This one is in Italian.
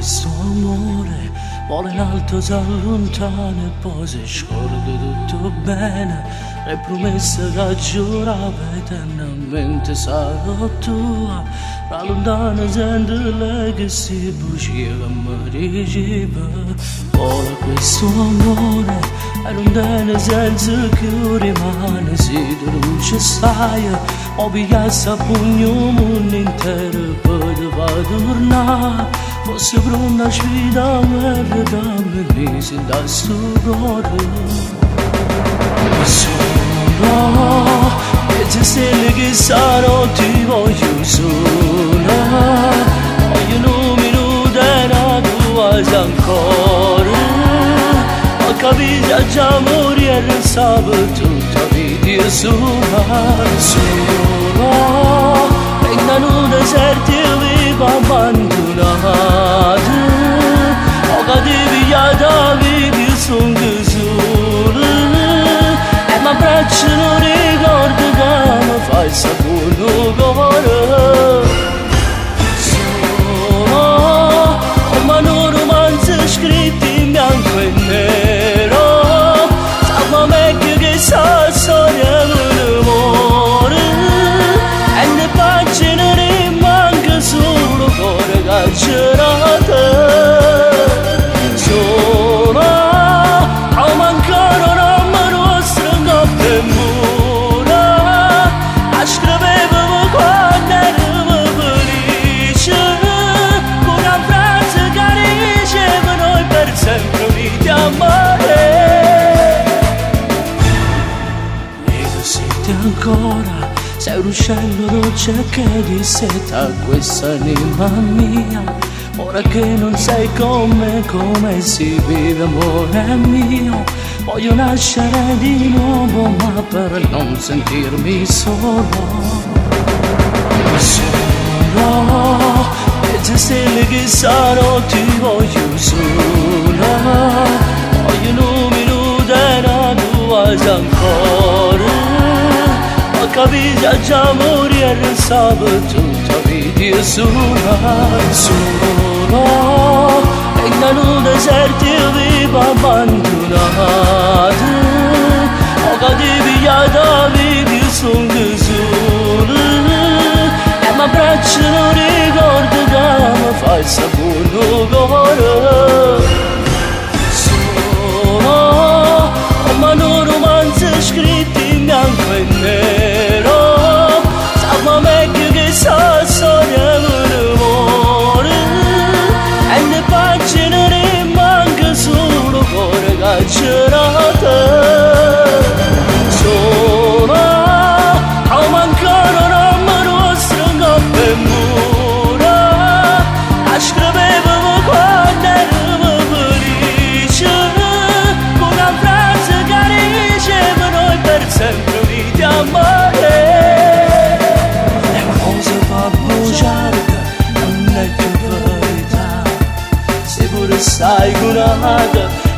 questo amore vola in alto, si allontana e poi si scorda tutto bene. Le promesse che giurava eternamente sarò tua, la lontana sente lei che si bugia che mi diceva. Vola questo amore e lontana senza che rimane, se tu non ci stai ho pigliato a pugno il mondo intero per tornare. Fosse pronta a sfida me dammi mi sento a sto cuore. Sono mezze stelle che stanotte voglio sola, voglio un minuto e una tua ancora. Ho capito già morire e sapevo tutta vita sola. Sono in deserto e vivo abbandonato, ho capigliato la vita sono solo e mi abbracciano ricordo che mi fa il sapore cuore. Sono come un romanzo scritto in bianco e nero, sapeva meglio che sa storia dell'amore e le pagine rimangono solo cuore carcerate. Sono come ancora non mi nostra notte e mura, a scrivevo quando ero felice, con una frase che diceva noi per sempre uniti a mare. E così ancora sei un uccello dolce che di seta questa anima mia. Ora che non sei con me, come si vive amore mio. Voglio nascere di nuovo ma per non sentirmi solo. Solo mezze stelle che stanotte voglio sola, voglio un minuto e una tua ancora. Ho capito già morire e sapevo tutta vita sola. Solo in un deserto io vivo abbandonato, ho capigliato la vita sono solo e mi abbracciano ricordo che mi fa il sapore cuore. Sono come un romanzo scritto in bianco e nero, sapeva meglio che sa storia dell'amore e le pagine rimangono solo cuore carcerate. Sono come ancora non mi nostra notte e mura, a scrivevo quando ero felice, con una frase che diceva noi per sempre uniti a mare. E cosa fa bruciare non è più verità, se pure stai curata